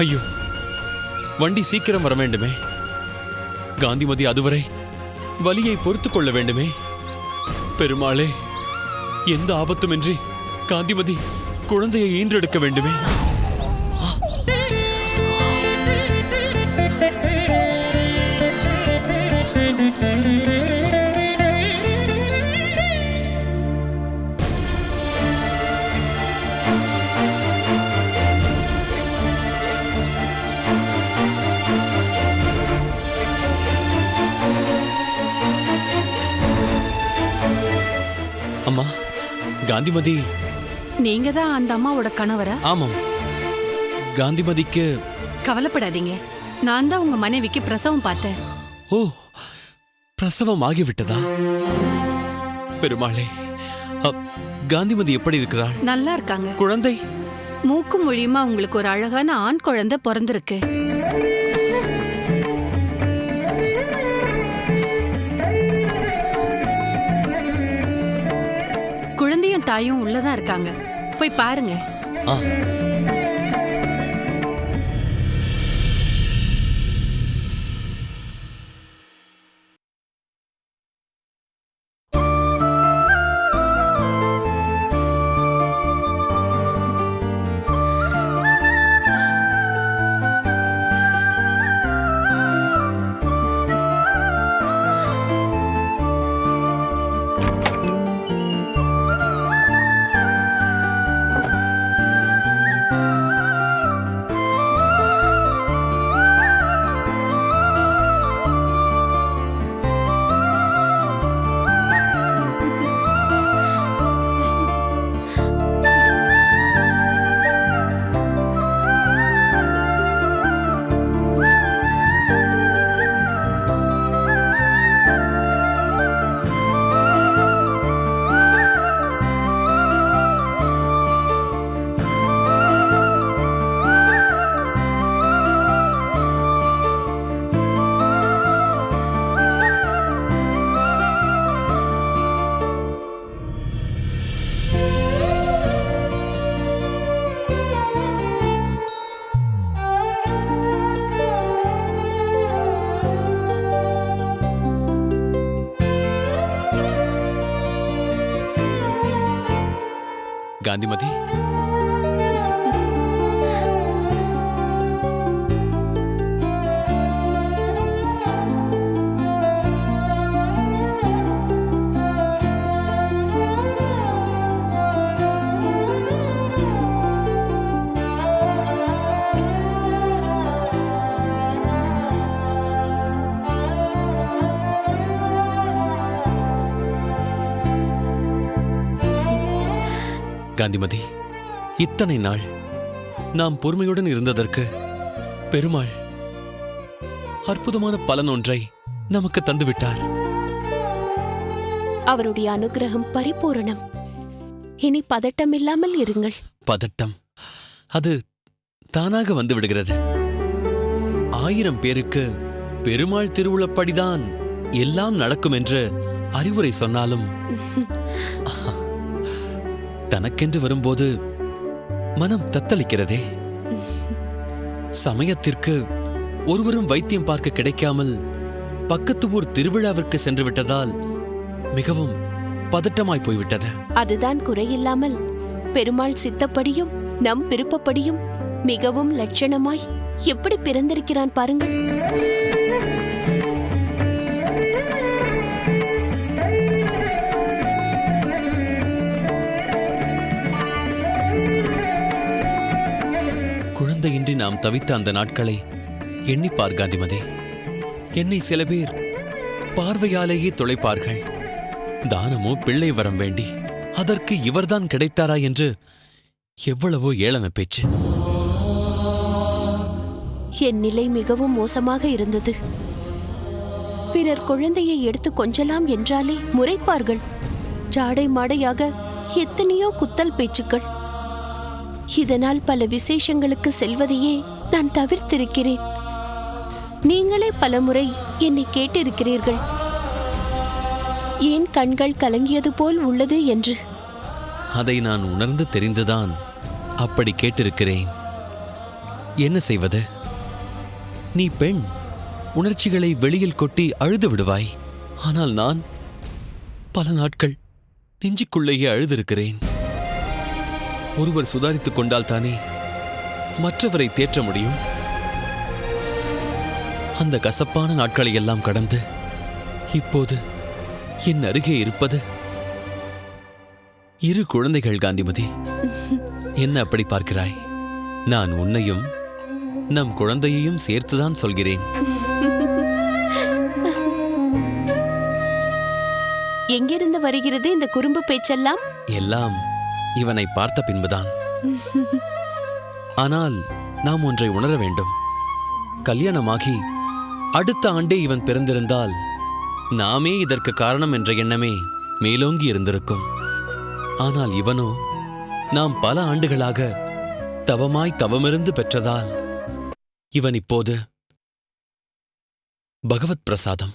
ஐயோ, வண்டி சீக்கிரம் வர வேண்டுமே. காந்திமதி அதுவரை வலியை பொறுத்துக் கொள்ள வேண்டுமே. பெருமாளே, எந்த ஆபத்துமின்றி காந்திமதி குழந்தையை ஈன்றெடுக்க வேண்டுமே. அம்மா, காந்திமதி. நீங்க தான் அந்த அம்மாவோட கணவரா? ஆமாம். காந்திமதிக்கு கவலைப்படாதீங்க, நான் தான் உங்க மனைவிக்கு பிரசவம் பார்த்தேன். ஓ, பிரசவம் ஆகிவிட்டதா? பெருமாளே, காந்திமதி எப்படி இருக்கிறாள்? நல்லா இருக்காங்க. குழந்தை? மூக்கும் மொழியுமா உங்களுக்கு ஒரு அழகான ஆண் குழந்தை பிறந்திருக்கு. குழந்தையும் தாயும் உள்ளதான் இருக்காங்க, போய் பாருங்க. காந்திமதி, காந்திமதி, இத்தனை நாள் நாம் பொறுமையுடன் இருந்ததற்கு பெருமாள் அற்புதமான பலன் ஒன்றை நமக்கு தந்துவிட்டார். அவருடைய அனுகிரகம் பரிபூரணம். இனி பதட்டம் இல்லாமல் இருங்கள். பதட்டம் அது தானாக வந்து விடுகிறது. 1000 பேருக்கு பெருமாள் திருவுளப்படிதான் எல்லாம் நடக்கும் என்று அறிவுரை சொன்னாலும் தனக்கென்று வரும்போது மனம் தத்தளிக்கிறதே. சமயத்திற்கு ஒருவரும் வைத்தியம் பார்க்க கிடைக்காமல் பக்கத்து ஊர் திருவிழாவிற்கு சென்று விட்டதால் மிகவும் பதட்டமாய் போய்விட்டது. அதுதான் குறையில்லாமல் பெருமாள் சித்தப்படியும் நம் விருப்பப்படியும் மிகவும் லட்சணமாய் எப்படி பிறந்திருக்கிறான் பாருங்கள். குழந்தையின்றி நாம் தவித்த அந்த நாட்களை எண்ணிப்பார் காந்திமதி. என்னை சில பேர் பார்வையாலேயே தொலைப்பார்கள். தானமோ பிள்ளை வரம் வேண்டி அதற்கு இவர்தான் கிடைத்தாரா என்று எவ்வளவோ ஏளன பேச்சு. என் நிலை மிகவும் மோசமாக இருந்தது. பிறர் குழந்தையை எடுத்து கொஞ்சலாம் என்றாலே முறைப்பார்கள். ஜாடை மாடையாக எத்தனையோ குத்தல் பேச்சுக்கள். இதனால் பல விசேஷங்களுக்கு செல்வதையே நான் தவிர்த்திருக்கிறேன். நீங்களே பலமுறை என்னை கேட்டிருக்கிறீர்கள், ஏன் கண்கள் கலங்கியது போல் உள்ளது என்று. அதை நான் உணர்ந்து தெரிந்துதான் அப்படி கேட்டிருக்கிறேன். என்ன செய்வது? நீ பெண், உணர்ச்சிகளை வெளியில் கொட்டி அழுது விடுவாய். ஆனால் நான் பல நாட்கள் நெஞ்சுக்குள்ளேயே அழுதிருக்கிறேன். ஒருவர் சுதாரித்துக் கொண்டால் தானே மற்றவரை தேற்ற முடியும். அந்த கசப்பான நாட்களை எல்லாம் கடந்து இப்போது என் அருகே இருப்பது 2 குழந்தைகள். காந்திமதி, என்ன அப்படி பார்க்கிறாய்? நான் உன்னையும் நம் குழந்தையையும் சேர்த்துதான் சொல்கிறேன். எங்கிருந்து வருகிறது இந்த குறும்பு பேச்செல்லாம்? எல்லாம் இவனை பார்த்த பின்புதான். ஆனால் நாம் ஒன்றை உணர வேண்டும். கல்யாணமாகி அடுத்த ஆண்டே இவன் பிறந்திருந்தால் நாமே இதற்கு காரணம் என்ற எண்ணமே மேலோங்கி இருந்திருக்கும். ஆனால் இவனோ நாம் பல ஆண்டுகளாக தவமாய் தவமிருந்து பெற்றதால் இவன் இப்போது பகவத் பிரசாதம்.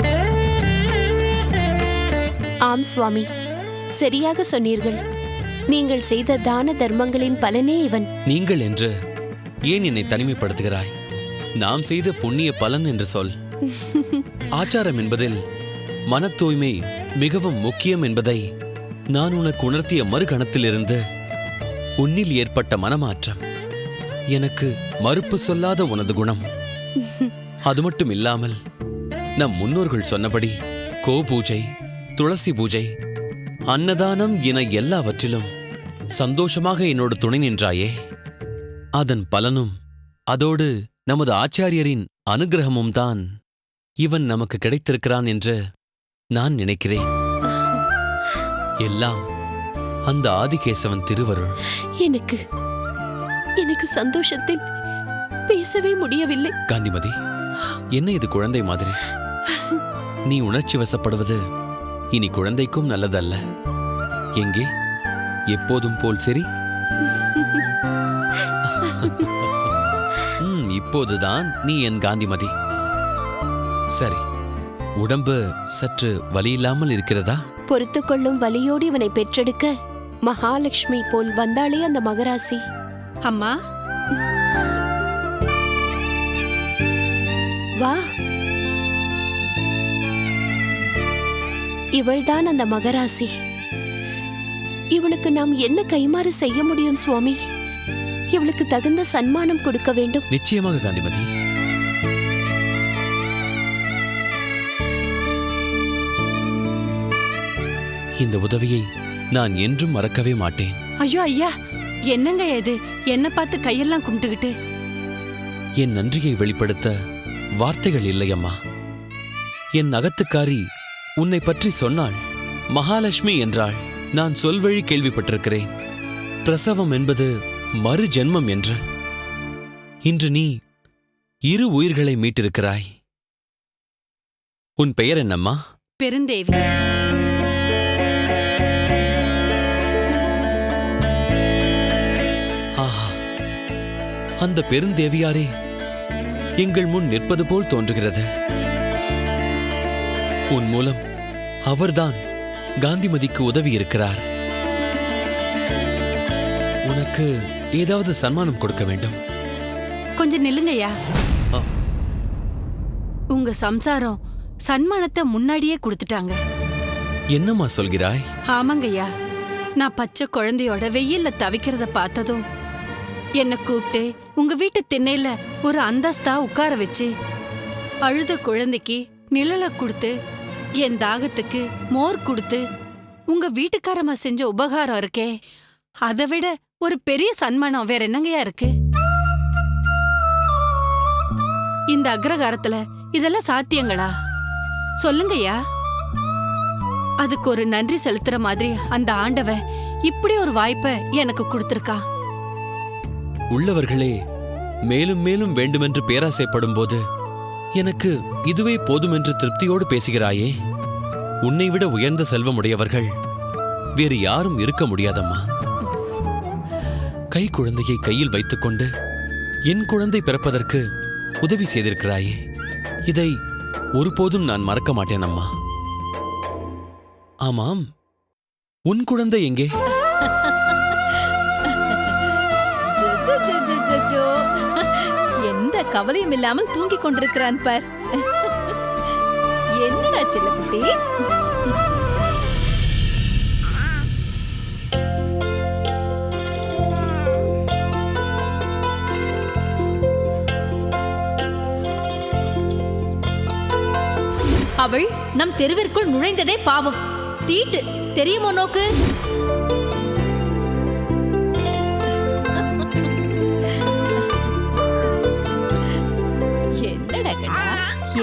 ஆம் சுவாமி, சரியாக சொன்னீர்கள். நீங்கள் செய்த தான தர்மங்களின் பலனே இவன். நீங்கள் என்று ஏன் என்னை தனிமைப்படுத்துகிறாய்? நாம் செய்த புண்ணிய பலன் என்று சொல். ஆச்சாரம் என்பதில் மன தூய்மை மிகவும் முக்கியம் என்பதை நான் உனக்கு உணர்த்திய மறுகணத்திலிருந்து உன்னில் ஏற்பட்ட மனமாற்றம், எனக்கு மறுப்பு சொல்லாத உனது குணம். அது மட்டும் இல்லாமல் நம் முன்னோர்கள் சொன்னபடி கோபூஜை, துளசி பூஜை, அன்னதானம் என எல்லாவற்றிலும் சந்தோஷமாக என்னோடு துணை நின்றாயே, அதன் பலனும் அதோடு நமது ஆச்சாரியரின் அனுகிரகமும் தான் இவன் நமக்கு கிடைத்திருக்கிறான் என்று நான் நினைக்கிறேன். எல்லாம் அந்த ஆதிகேசவன் திருவருள். எனக்கு சந்தோஷத்தில் பேசவே முடியவில்லை. காந்திமதி, என்ன இது குழந்தை மாதிரி? நீ உணர்ச்சி வசப்படுவது இனி குழந்தைக்கும் நல்லதல்ல. எங்கே எப்போதும் போல் சரி. இப்போதுதான் நீ என் காந்திமதி. சரி, உடம்பு சற்று வலியில்லாமல் இருக்கிறதா? பொறுத்துக்கொள்ளும் வலியோடு இவனை பெற்றெடுக்க மகாலட்சுமி போல் வந்தாளே அந்த மகராசி. அம்மா, வா. இவள்தான் அந்த மகராசி. இவளுக்கு நாம் என்ன கைமாறு செய்ய முடியும் சுவாமி? இவளுக்கு தகுந்த சன்மானம் கொடுக்க வேண்டும். நிச்சயமாக காந்திமதி. இந்த உதவியை நான் என்றும் மறக்கவே மாட்டேன். ஐயோ ஐயா, என்னங்க இது? என்ன பார்த்து கையெல்லாம் கும்பிட்டுக்கிட்டு? என் நன்றியை வெளிப்படுத்த வார்த்தைகள் இல்லையம்மா. என் அகத்துக்காரி உன்னை பற்றி சொன்னாள். மகாலட்சுமி என்றாள். நான் சொல்வழி கேள்விப்பட்டிருக்கிறேன். பிரசவம் என்பது மறு ஜென்மம் என்று. இன்று நீ 2 உயிர்களை மீட்டிருக்கிறாய். உன் பெயர் என்னம்மா? பெருந்தேவி. ஆஹா, அந்த பெருந்தேவியாரே எங்கள் முன் நிற்பது போல் தோன்றுகிறது. உன் மூலம் அவர்தான் காந்திமதிக்கு உதவி இருக்கிறார். உனக்கு ஏதாவது சன்மானம் கொடுக்க வேண்டும். கொஞ்சம் நில்லுங்கய்யா. உங்க சம்சாரம் சன்மானத்தை முன்னாடியே கொடுத்துட்டாங்க. என்னம்மா சொல்கிறாய்? ஆமாங்கய்யா, நான் பச்சை குழந்தையோட வெயில்ல தவிக்கிறத பார்த்ததும் என்ன கூப்பிட்டு உங்க வீட்டு திண்ணையில ஒரு அந்தஸ்தா உட்கார வச்சு அழுத குழந்தைக்கு நிழலை கொடுத்து என் தாகத்துக்கு மோர் கொடுத்து உங்க வீட்டுக்காரமா செஞ்ச உபகாரம் இருக்கே, அதை விட ஒரு பெரிய சன்மானம் வேற என்னங்கய்யா இருக்கு? இந்த அக்ரகாரத்துல இதெல்லாம் சாத்தியங்களா? சொல்லுங்கய்யா. அதுக்கு ஒரு நன்றி செலுத்துற மாதிரி அந்த ஆண்டவன் இப்படி ஒரு வாய்ப்பை எனக்கு கொடுத்திருக்கா. உள்ளவர்களே மேலும் மேலும் வேண்டுமென்று பேராசைப்படும் போது எனக்கு இதுவே போதுமென்று திருப்தியோடு பேசுகிறாயே. உன்னை விட உயர்ந்த செல்வமுடையவர்கள் வேறு யாரும் இருக்க முடியாதம்மா. கை குழந்தையை கையில் வைத்துக்கொண்டு என் குழந்தை பிறப்பதற்கு உதவி செய்திருக்கிறாயே, இதை ஒருபோதும் நான் மறக்க மாட்டேன் அம்மா. ஆமாம், உன் குழந்தை எங்கே? எந்த கவலையும் இல்லாமல் தூங்கிக் கொண்டிருக்கிறான் பார். என்னடா செல்லக்குட்டி? அவள் நம் தெருவிற்குள் நுழைந்ததே பாவம். தீட்டு தெரியுமோ நோக்கு? என்னடா கண்ணா,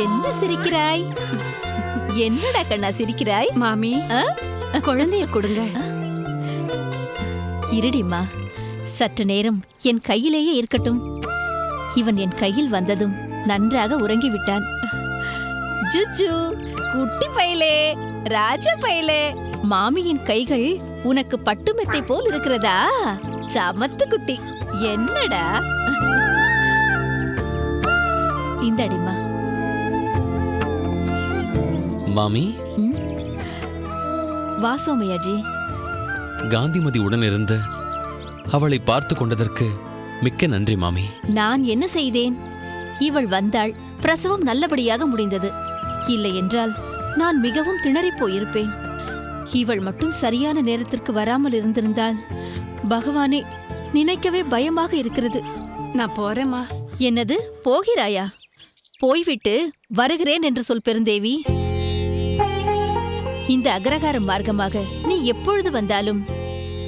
என்ன சிரிக்கிறாய்? என்னடா கண்ணா சிரிக்கிறாய்? மாமி, குழந்தைய கொடுங்க. இருடிம்மா, சற்று நேரம் என் கையிலேயே இருக்கட்டும். இவன் என் கையில் வந்ததும் நன்றாக உறங்கிவிட்டான். ஜுஜு, குட்டி பயலே, ராஜ பயலே, மாமியின் கைகள் உனக்கு பட்டுமெத்தை போல் இருக்கிறதா? சமத்து குட்டி. என்னடா? இந்த அடிமா. மாமி, வா சோமையாஜி. காந்திமதி உடன் இருந்து அவளை பார்த்து கொண்டதற்கு மிக்க நன்றி மாமி. நான் என்ன செய்தேன்? இவள் வந்தாள், பிரசவம் நல்லபடியாக முடிந்தது. இல்லை என்றால் நான் மிகவும் திணறிப் போயிருப்பேன். இவள் மட்டும் சரியான நேரத்திற்கு வராமல் இருந்திருந்தால், பகவானே, நினைக்கவே பயமாக இருக்கிறது. நான் போறேம்மா. என்னது, போகிறாயா? போய்விட்டு வருகிறேன் என்று சொல் பெருந்தேவி. இந்த அக்ரஹார மார்க்கமாக நீ எப்பொழுது வந்தாலும்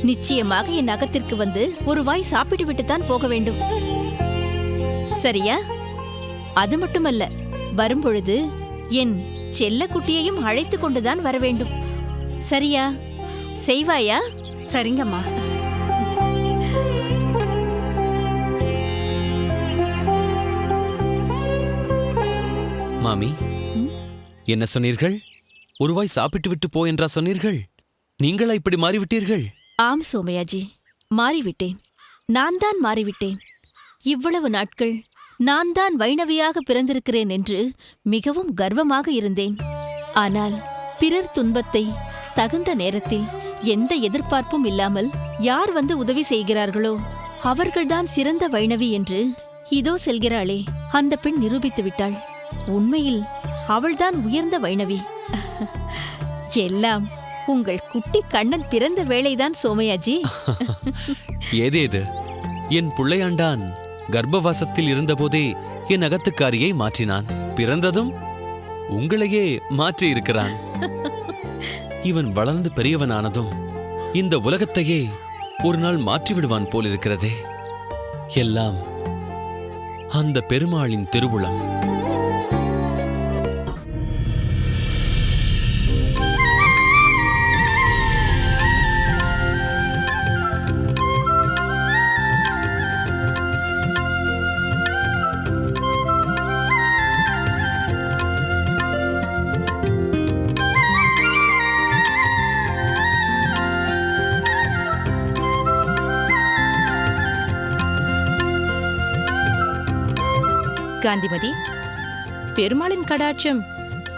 நிச்சயமாக என் அகத்திற்கு வந்து ஒரு வாய் சாப்பிட்டு விட்டுத்தான் போக வேண்டும். சரியா? அது மட்டுமல்ல, வரும்பொழுது என் செல்ல குட்டியையும் அழைத்து கொண்டுதான் வர வேண்டும். சரியா? செய்வாயா? சரிங்கம்மா. மாமி, என்ன சொன்னீர்கள்? ஒரு வாய் சாப்பிட்டு விட்டு போ என்றா சொன்னீர்கள்? நீங்களா இப்படி மாறிவிட்டீர்கள்? ஆம் சோமயாஜி, மாறிவிட்டேன். நான் தான் மாறிவிட்டேன். இவ்வளவு நாட்கள் நான் தான் வைணவியாக பிறந்திருக்கிறேன் என்று மிகவும் கர்வமாக இருந்தேன். ஆனால் பிறர் துன்பத்தை தகுந்த நேரத்தில் எந்த எதிர்பார்ப்பும் இல்லாமல் யார் வந்து உதவி செய்கிறார்களோ அவர்கள்தான் சிறந்த வைணவி என்று இதோ செல்கிறாளே அந்த பெண் நிரூபித்து விட்டாள். உண்மையில் அவள்தான் உயர்ந்த வைணவி. எல்லாம் உங்கள் குட்டி கண்ணன் பிறந்த வேளைதான் சோமயாஜி. ஏதேது, என் பிள்ளையாண்டான் கர்ப்பவாசத்தில் இருந்தபோதே என் அகத்துக்காரியை மாற்றினான். பிறந்ததும் உங்களையே மாற்றி இருக்கிறான். இவன் வளர்ந்து பெரியவனானதும் இந்த உலகத்தையே ஒரு நாள் மாற்றிவிடுவான் போலிருக்கிறதே. எல்லாம் அந்த பெருமாளின் திருவுளம். காந்திமதி, பெருமாளின் கடாட்சம்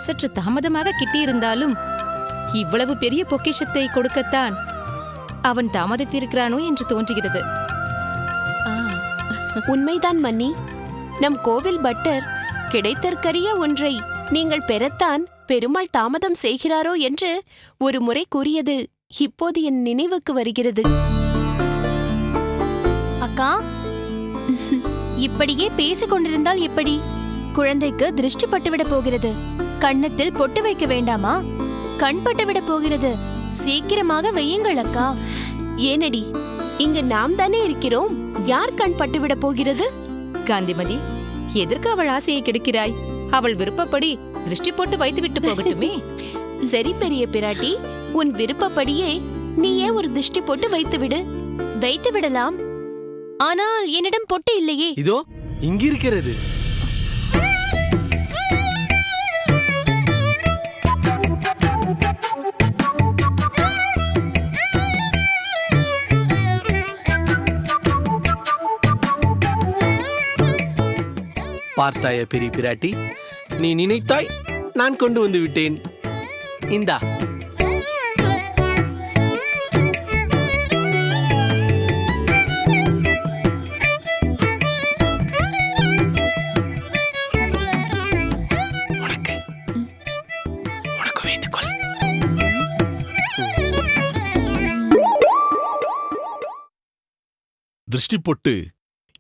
சற்று தாமதமாக கிட்டியிருந்தாலும் இவ்வளவு பெரிய பொக்கிஷத்தை கொடுக்கத்தான் அவன் தாமதித்திருக்கிறானோ என்று தோன்றுகிறது. உண்மைதான் மன்னி. நம் கோவில் பட்டர் கிடைத்தற்கரிய ஒன்றை நீங்கள் பெறத்தான் பெருமாள் தாமதம் செய்கிறாரோ என்று ஒரு முறை கூறியது இப்போது என் நினைவுக்கு வருகிறது. அக்கா, இப்படியே பேசிக் கொண்டிருந்தால் எப்படி? குழந்தைக்கு திருஷ்டி பட்டுவிட போகிறது. கண்ணத்தில் பொட்டு வைக்க வேண்டாமா? கண் பட்டுவிட போகிறது. சீக்கிரமாக வையுங்கள் அக்கா. ஏனடி, இங்கு நாம் தானே இருக்கிறோம். யார் கண் பட்டுவிட போகிறது? காந்திமதி, எதற்கு அவள் ஆசையை கெடுக்கிறாய்? அவள் விருப்பப்படி திருஷ்டி போட்டு வைத்து விட்டு போகட்டுமே. சரி பெரிய பிராட்டி, உன் விருப்பப்படியே நீயே ஒரு திருஷ்டி போட்டு வைத்துவிடு. வைத்து விடலாம். ஆனால் என்னிடம் பொட்டு இல்லையே. இதோ இங்கிருக்கிறது. பார்த்தாயா பெரிய பிராட்டி, நீ நினைத்தாய், நான் கொண்டு வந்து விட்டேன். இந்தா. வைத்துக்கொள். திருஷ்டி பொட்டு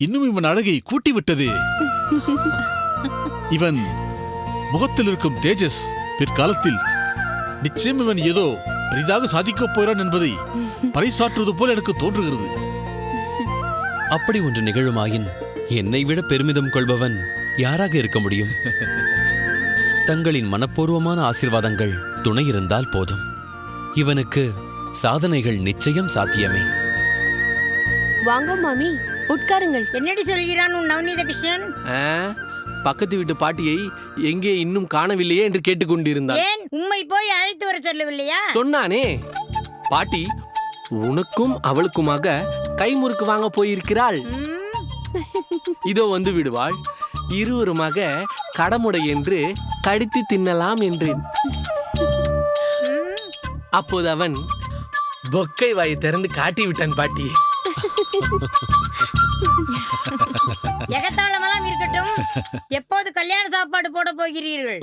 இன்னும் இவன் அழகை கூட்டிவிட்டது. இவன் முகத்தில் இருக்கும் தேஜஸ் பிற்காலத்தில் நிச்சயம் இவன் ஏதோ பெரிதாக சாதிக்கப் போகிறான் என்பதை பறைசாற்றுவது போல் எனக்கு தோன்றுகிறது. அப்படி ஒன்று நிகழுமாயின் என்னை விட பெருமிதம் கொள்பவன் யாராக இருக்க முடியும்? தங்களின் மனப்பூர்வமான ஆசீர்வாதங்கள் துணை இருந்தால் போதும். இவனுக்கு சாதனைகள் நிச்சயம் சாத்தியமே. வாங்க மாமி, உட்காருங்கள். என்னடி சொல்கிறான் உன் நவநீத கிருஷ்ணன்? பக்கத்து வீட்டு பாட்டியை எங்கே இன்னும் காணவில்லையே என்று கேட்டுக்கொண்டிருந்தான். ஏன் உம்மை போய் அழைத்து வர சொல்லவில்லையா? சொன்னானே, பாட்டி உனக்கும் அவளுக்குமாக கைமுறுக்கு வாங்க போயிருக்கிறாள். இதோ வந்து விடுவாள். இருவருமாக கடமுடை என்று கடித்து தின்னலாம் என்றேன். அப்போது அவன் பொக்கை வாயை திறந்து காட்டி விட்டான். பாட்டி, எகத்தாளமெல்லாம் இருக்கட்டும், எப்போது கல்யாண சாப்பாடு போட போகிறீர்கள்?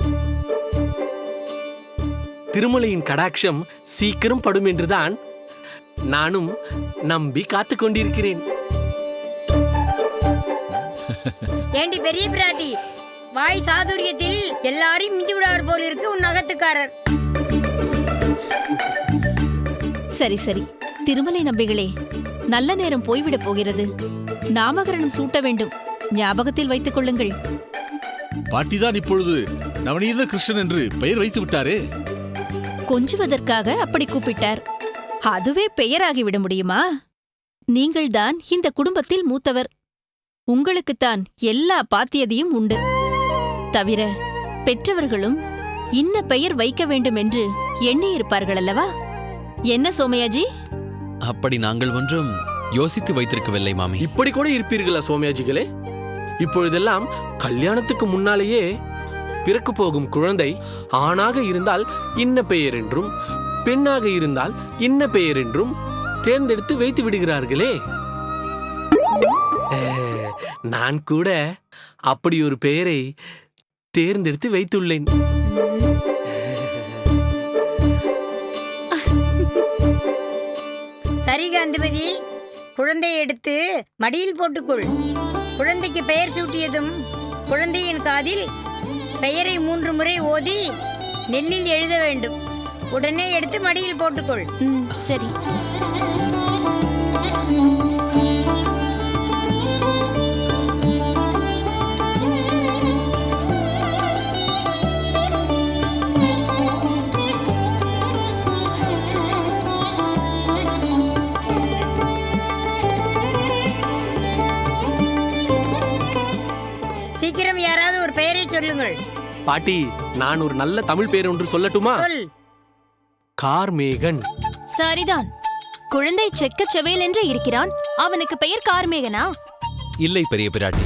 திருமலையின் கடாட்சம் சீக்கிரம் படும் என்றுதான் நானும் நம்பி காத்து கொண்டிருக்கிறேன். ஏண்டி பெரிய பிராட்டி, வாய் சாதுரியத்தில் எல்லாரையும் மிஞ்சி விடார் போல் இருக்கு உன் நகத்துக்காரர். சரி சரி, திருமலை நம்பிகளே, நல்ல நேரம் போய்விடப் போகிறது. நாமகரணம் சூட்ட வேண்டும், ஞாபகத்தில் வைத்துக் கொள்ளுங்கள். பாட்டிதான் இப்பொழுது நவநீத கிருஷ்ணன் என்று பெயர் வைத்து விட்டாரே. கொஞ்சுவதற்காக அப்படி கூப்பிட்டார். அதுவே பெயராகிவிட முடியுமா? நீங்கள்தான் இந்த குடும்பத்தில் மூத்தவர். உங்களுக்குத்தான் எல்லா பாத்தியதையும் உண்டு. தவிர பெற்றவர்களும் இன்ன பெயர் வைக்க வேண்டும் என்று எண்ணியிருப்பார்கள் அல்லவா? என்ன சோமயாஜி? அப்படி நாங்கள் ஒன்றும் யோசித்து வைத்திருக்கவில்லை மாமி. இப்படி கூட இருப்பீர்களா சோமயாஜிகளே? இப்பொழுதெல்லாம் கல்யாணத்துக்கு முன்னாலேயே பிறக்க போகும் குழந்தை ஆணாக இருந்தால் இன்ன பெயர் என்றும், பெண்ணாக இருந்தால் இன்ன பெயர் என்றும் தேர்ந்தெடுத்து வைத்து விடுகிறார்களே. நான் கூட அப்படி ஒரு பெயரை தேர்ந்தெடுத்து வைத்துள்ளேன். சரி காந்திமதி, குழந்தையை எடுத்து மடியில் போட்டுக்கொள். குழந்தைக்கு பெயர் சூட்டியதும் குழந்தையின் காதில் பெயரை 3 முறை ஓதி நெல்லில் எழுத வேண்டும். உடனே எடுத்து மடியில் போட்டுக்கொள். சரி. சீக்கிரம் யாராவது ஒரு பெயரை சொல்லுங்கள். பாட்டி, நான் ஒரு நல்ல தமிழ் பெயர் ஒன்று சொல்லட்டுமா? சொல். கார்மேகன். சரிதான். குழந்தை செக்க செவேல் என்று இருக்கிறான், அவனுக்கு பெயர் கார்மேகனா? இல்லை பெரிய பிராட்டி,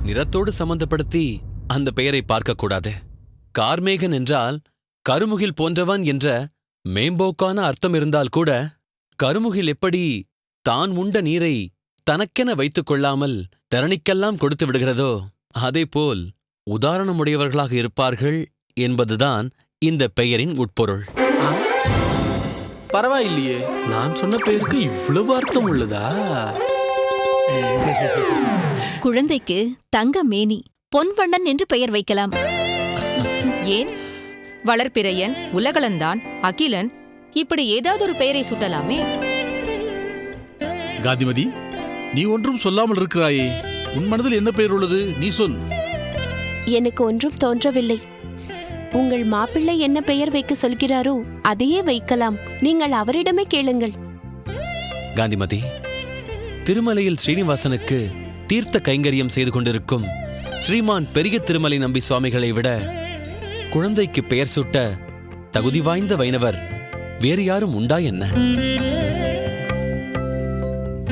நிறத்தோடு சம்பந்தப்படுத்தி அந்த பெயரை பார்க்கக்கூடாது. கார்மேகன் என்றால் கருமுகில் போன்றவன் என்ற மேம்போக்கான அர்த்தம் இருந்தால் கூட, கருமுகில் எப்படி தான் உண்ட நீரை தனக்கென வைத்துக் கொள்ளாமல் தரணிக்கெல்லாம் கொடுத்து விடுகிறதோ, அதேபோல் உதாரணமுடையவர்களாக இருப்பார்கள் என்பதுதான் இந்த பெயரின் உட்பொருள். பரவாயில்லையே, நான் சொன்ன பெயருக்கு இவ்வளவு அர்த்தம் உள்ளதா? குழந்தைக்கு தங்க மேனி, பொன்வண்ணன் என்று பெயர் வைக்கலாம். ஏன், வளர்பிறையன், உலகளந்தான், அகிலன், இப்படி ஏதாவது ஒரு பெயரை சூட்டலாமே. காந்திமதி, நீ ஒன்றும் சொல்லாமல் இருக்கிறாயே. உன் மனதில் என்ன பெயர் உள்ளது? நீ சொல். எனக்கு ஒன்றும் தோன்றவில்லை. உங்கள் மாப்பிள்ளை என்ன பெயர் வைக்க சொல்கிறாரோ அதையே வைக்கலாம். நீங்கள் அவரிடமே கேளுங்கள். காந்திமதி, திருமலையில் ஸ்ரீனிவாசனுக்கு தீர்த்த கைங்கரியம் செய்து கொண்டிருக்கும் ஸ்ரீமான் பெரிய திருமலை நம்பி சுவாமிகளை விட குழந்தைக்கு பெயர் சூட்ட தகுதி வாய்ந்த வைணவர் வேறு யாரும் உண்டா என்ன?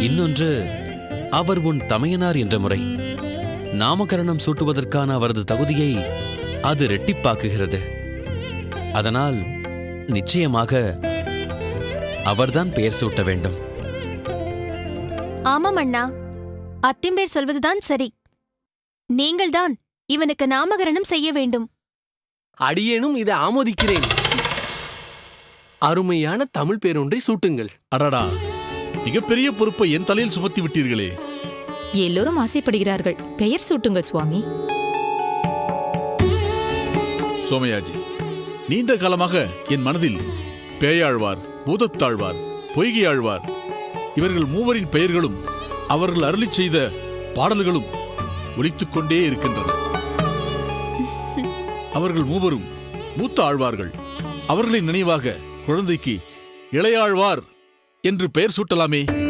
இன்னொன்று, அவர் உன் தமையனார் என்ற முறை. நாமகரணம் சூட்டுவதற்கான அவரது தகுதியை அது இரட்டிப்பாக்குகிறது. அதனால் நிச்சயமாக அவர்தான் பெயர் சூட்ட வேண்டும். ஆமாம் அண்ணா, அத்திம்பேர் சொல்வதுதான் சரி. நீங்கள்தான் இவனுக்கு நாமகரணம் செய்ய வேண்டும். அடியேனும் இதை ஆமோதிக்கிறேன். அருமையான தமிழ் பேரொன்றை சூட்டுங்கள். அடடா, மிகப்பெரிய பொறுப்பை என் தலையில் சுமத்தி விட்டீர்களே. எல்லோரும் ஆசைப்படுகிறார்கள். பெயர் சூட்டுங்கள் சுவாமி. சோமயாஜி, நீண்ட காலமாக என் மனதில் பேயாழ்வார், பூதத்தாழ்வார், பொய்கையாழ்வார் இவர்கள் மூவரின் பெயர்களும் அவர்கள் அருளிச் செய்த பாடல்களும் ஒலித்துக் கொண்டே இருக்கின்றன. அவர்கள் மூவரும் மூத்த ஆழ்வார்கள். அவர்களின் நினைவாக குழந்தைக்கு இளையாழ்வார் என்று பெயர் சூட்டலாமே.